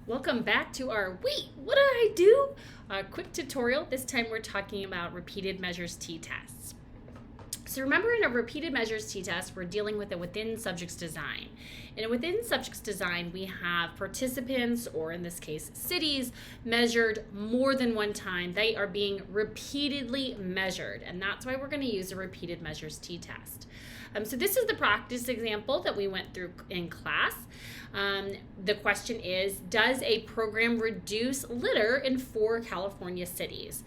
Welcome back to our wait, what did I do? Quick tutorial. This time we're talking about repeated measures t-tests. So remember, in a repeated measures t-test, we're dealing with a within subjects design. In a within subjects design, we have participants, or in this case, cities, measured more than one time. They are being repeatedly measured, and that's why we're going to use a repeated measures t-test. So this is the practice example that we went through in class. The question is, does a program reduce litter in 4 California cities?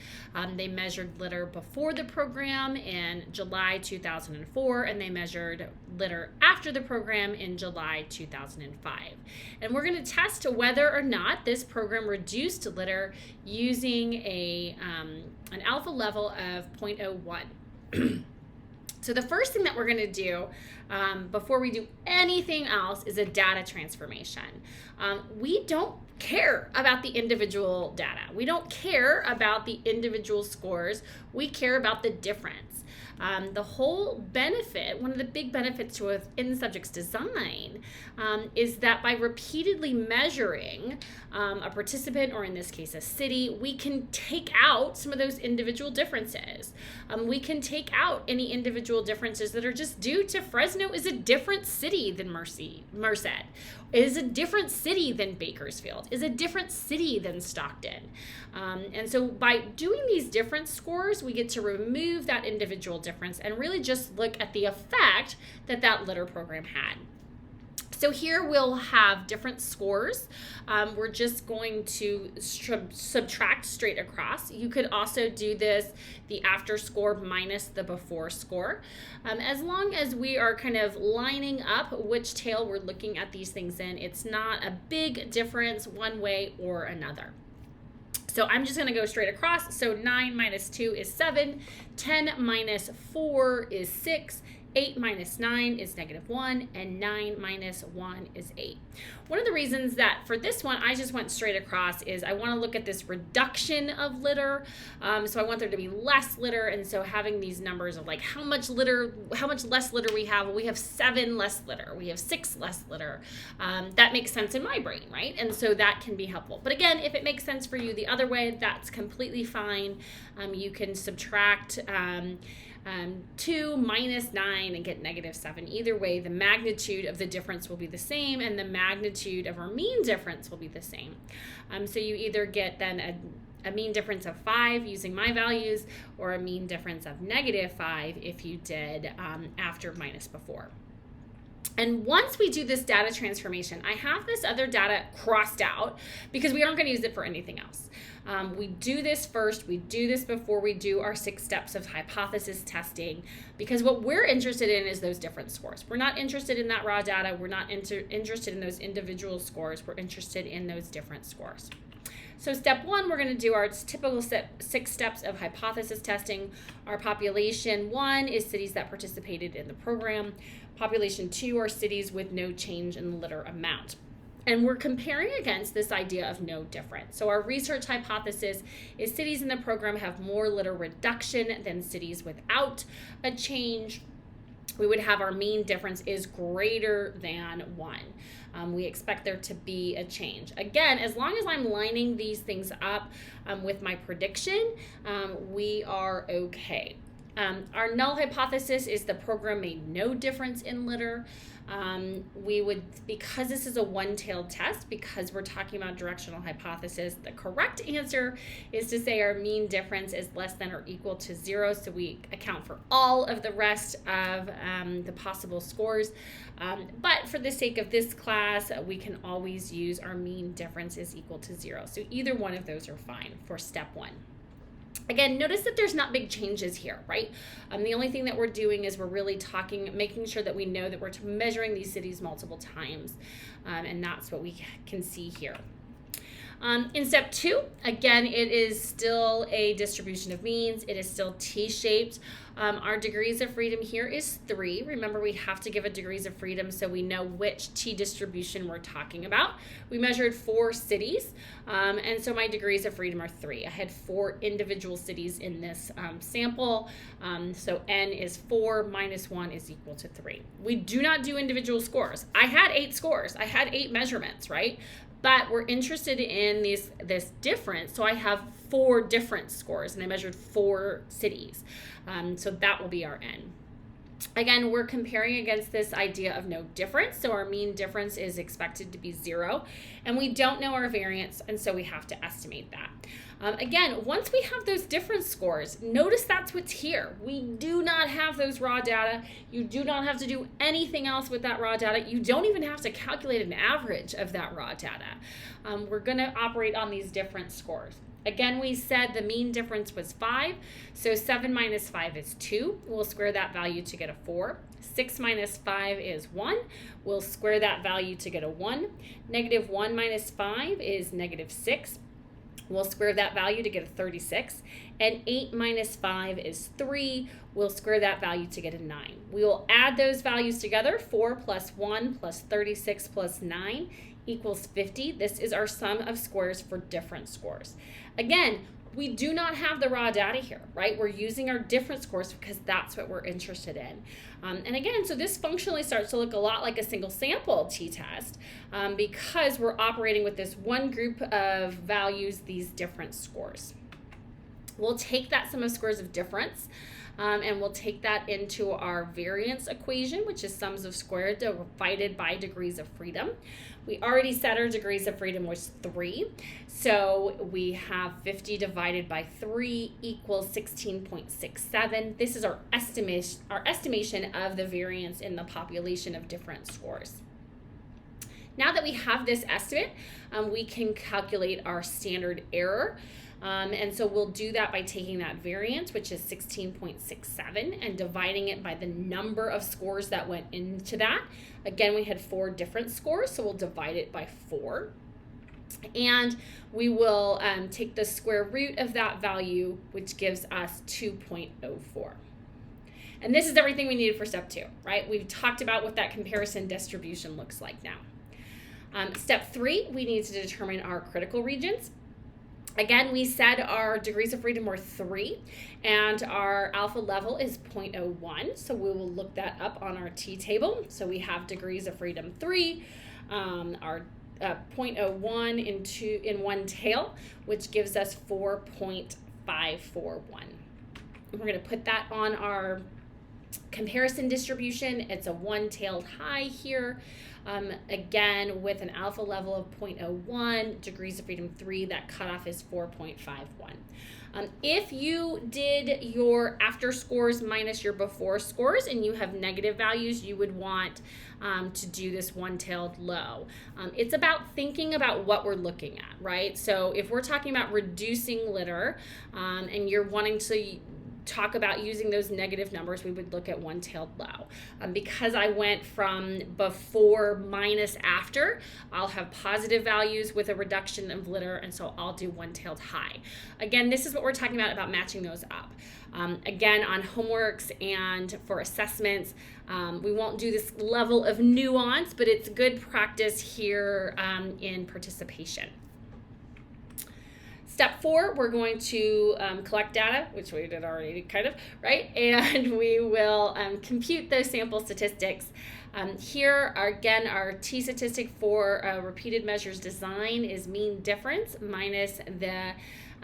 They measured litter before the program in July 2004, and they measured litter after the program in July 2005. And we're going to test whether or not this program reduced litter using an alpha level of 0.01. So the first thing that we're going to do before we do anything else is a data transformation. We don't care about the individual data. We don't care about the individual scores. We care about the difference. The whole benefit, one of the big benefits to within subjects design is that by repeatedly measuring a participant, or in this case a city, we can take out some of those individual differences. We can take out any individual differences that are just due to Fresno is a different city than Merced, is a different city than Bakersfield, is a different city than Stockton. And so by doing these difference scores, we get to remove that individual difference and really just look at the effect that that litter program had. So here we'll have different scores. We're just going to subtract straight across. You could also do this, the after score minus the before score. As long as we are kind of lining up which tail we're looking at these things in, it's not a big difference one way or another. So I'm just going to go straight across. So 9 minus 2 is 7, 10 minus 4 is 6, 8 minus 9 is -1, and 9 minus 1 is 8. One of the reasons that for this one I just went straight across is I want to look at this reduction of litter. So I want there to be less litter, and so having these numbers of like how much less litter we have. Well, we have 7 less litter. We have 6 less litter. That makes sense in my brain, right? And so that can be helpful. But again, if it makes sense for you the other way, that's completely fine. You can subtract 2 minus 9 and get -7. Either way, the magnitude of the difference will be the same, and the magnitude of our mean difference will be the same. So you either get then a mean difference of 5 using my values, or a mean difference of -5 if you did after minus before. And once we do this data transformation, I have this other data crossed out because we aren't going to use it for anything else. We do this first. We do this before we do our 6 steps of hypothesis testing, because what we're interested in is those different scores. We're not interested in that raw data. We're not interested in those individual scores. We're interested in those different scores. So step 1, we're going to do our typical 6 steps of hypothesis testing. Our population 1 is cities that participated in the program. Population 2 are cities with no change in the litter amount. And we're comparing against this idea of no difference. So our research hypothesis is cities in the program have more litter reduction than cities without a change. We would have our mean difference is greater than 1. We expect there to be a change. Again, as long as I'm lining these things up with my prediction, we are okay. Our null hypothesis is the program made no difference in litter. We would, because this is a one-tailed test, because we're talking about directional hypothesis, the correct answer is to say our mean difference is less than or equal to 0, so we account for all of the rest of the possible scores. But for the sake of this class, we can always use our mean difference is equal to 0. So either one of those are fine for step 1. Again, notice that there's not big changes here, right? The only thing that we're doing is we're really making sure that we know that we're measuring these cities multiple times, and that's what we can see here. In step 2, again, it is still a distribution of means. It is still T-shaped. Our degrees of freedom here is 3. Remember, we have to give a degrees of freedom so we know which T distribution we're talking about. We measured 4 cities, and so my degrees of freedom are 3. I had 4 individual cities in this sample, so N is 4 minus 1 is equal to 3. We do not do individual scores. I had 8 scores. I had 8 measurements, right? but we're interested in this difference. So I have 4 difference scores, and I measured 4 cities. So that will be our N. Again, we're comparing against this idea of no difference. So our mean difference is expected to be 0, and we don't know our variance, and so we have to estimate that. Again, once we have those difference scores, notice that's what's here. We do not have those raw data. You do not have to do anything else with that raw data. You don't even have to calculate an average of that raw data. We're going to operate on these difference scores. Again, we said the mean difference was 5, so 7 minus 5 is 2. We'll square that value to get a 4. 6 minus 5 is 1. We'll square that value to get a 1. Negative 1 minus 5 is negative 6. We'll square that value to get a 36. And 8 minus 5 is 3. We'll square that value to get a 9. We will add those values together. 4 plus 1 plus 36 plus 9 equals 50. This is our sum of squares for difference scores. Again, we do not have the raw data here, right? We're using our difference scores because that's what we're interested in. And again, so this functionally starts to look a lot like a single sample t-test because we're operating with this one group of values, these difference scores. We'll take that sum of squares of difference and we'll take that into our variance equation, which is sums of squares divided by degrees of freedom. We already said our degrees of freedom was 3, so we have 50 divided by 3 equals 16.67. This is our estimation of the variance in the population of different scores. Now that we have this estimate, we can calculate our standard error. And so we'll do that by taking that variance, which is 16.67, and dividing it by the number of scores that went into that. Again, we had 4 different scores, so we'll divide it by 4. And we will take the square root of that value, which gives us 2.04. And this is everything we needed for step 2, right? We've talked about what that comparison distribution looks like now. Step 3, we need to determine our critical regions. Again, we said our degrees of freedom were 3 and our alpha level is 0.01. So we will look that up on our t-table. So we have degrees of freedom 3, our 0.01 in one tail, which gives us 4.541. We're going to put that on our comparison distribution. It's a one-tailed high here. Again, with an alpha level of 0.01, degrees of freedom 3, that cutoff is 4.51. If you did your after scores minus your before scores and you have negative values, you would want to do this one-tailed low. It's about thinking about what we're looking at, right? So if we're talking about reducing litter and you're wanting to talk about using those negative numbers, we would look at one-tailed low. Because I went from before minus after, I'll have positive values with a reduction of litter, and so I'll do one-tailed high. Again, this is what we're talking about matching those up. Again, on homeworks and for assessments, we won't do this level of nuance, but it's good practice here in participation. Step 4, we're going to collect data, which we did already kind of, right? And we will compute those sample statistics. Here, again, our t-statistic for repeated measures design is mean difference minus the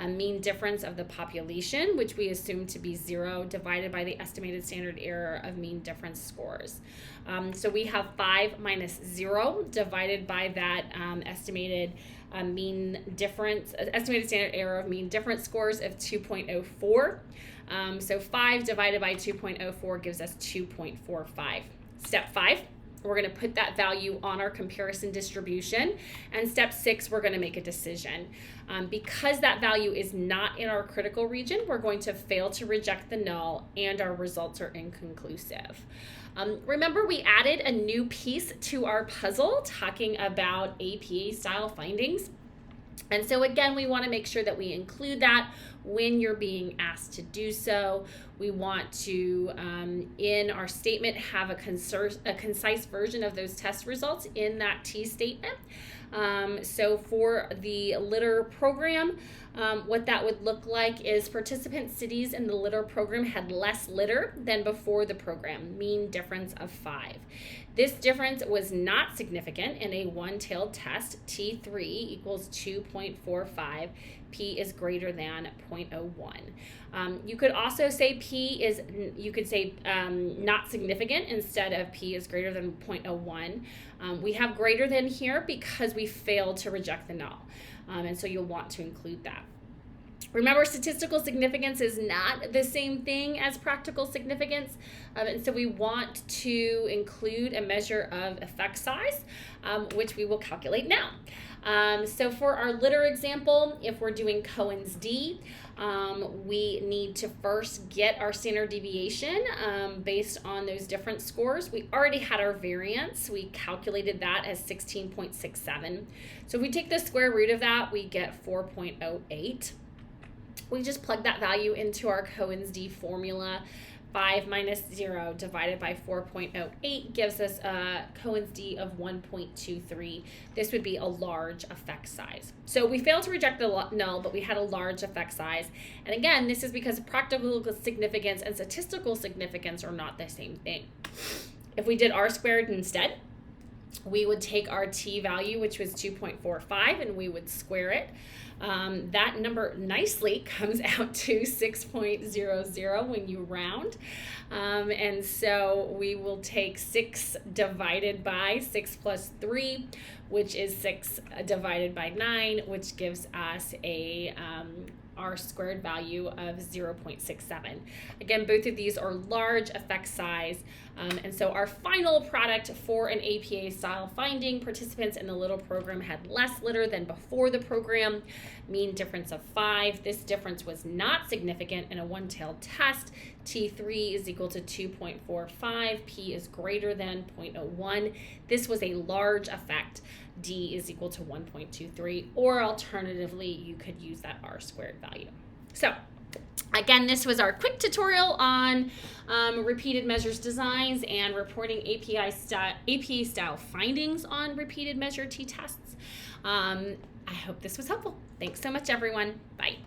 mean difference of the population, which we assume to be 0, divided by the estimated standard error of mean difference scores. So we have 5 minus 0 divided by that estimated estimated standard error of mean difference scores of 2.04. So 5 divided by 2.04 gives us 2.45. Step 5, we're going to put that value on our comparison distribution. And step 6, we're going to make a decision. Because that value is not in our critical region, we're going to fail to reject the null and our results are inconclusive. Remember, we added a new piece to our puzzle talking about APA style findings. And so again, we want to make sure that we include that when you're being asked to do so. We want to, in our statement, have a concise version of those test results in that T statement. So for the litter program, what that would look like is participant cities in the litter program had less litter than before the program, mean difference of 5. This difference was not significant in a one-tailed test. T3 equals 2.45. P is greater than 0.01. You could also say not significant instead of P is greater than 0.01. We have greater than here because we failed to reject the null. And so you'll want to include that. Remember, statistical significance is not the same thing as practical significance, and so we want to include a measure of effect size, which we will calculate now. So for our litter example, if we're doing Cohen's d, we need to first get our standard deviation based on those different scores. We already had our variance. We calculated that as 16.67. So if we take the square root of that, we get 4.08. We just plug that value into our Cohen's d formula. 5 minus 0 divided by 4.08 gives us a Cohen's d of 1.23. This would be a large effect size. So we failed to reject the null, but we had a large effect size. And again, this is because practical significance and statistical significance are not the same thing. If we did r squared instead, we would take our t value, which was 2.45, and we would square it. That number nicely comes out to 6.00 when you round. And so we will take 6 divided by 6 plus 3, which is 6 divided by 9, which gives us a r squared value of 0.67. Again, both of these are large effect size. And so our final product for an APA style finding, participants in the little program had less litter than before the program, mean difference of 5. This difference was not significant in a one-tailed test. T3 is equal to 2.45. P is greater than 0.01. This was a large effect. D is equal to 1.23, or alternatively, you could use that r squared value. So again, this was our quick tutorial on repeated measures designs and reporting APA style findings on repeated measure t-tests. I hope this was helpful. Thanks so much, everyone. Bye.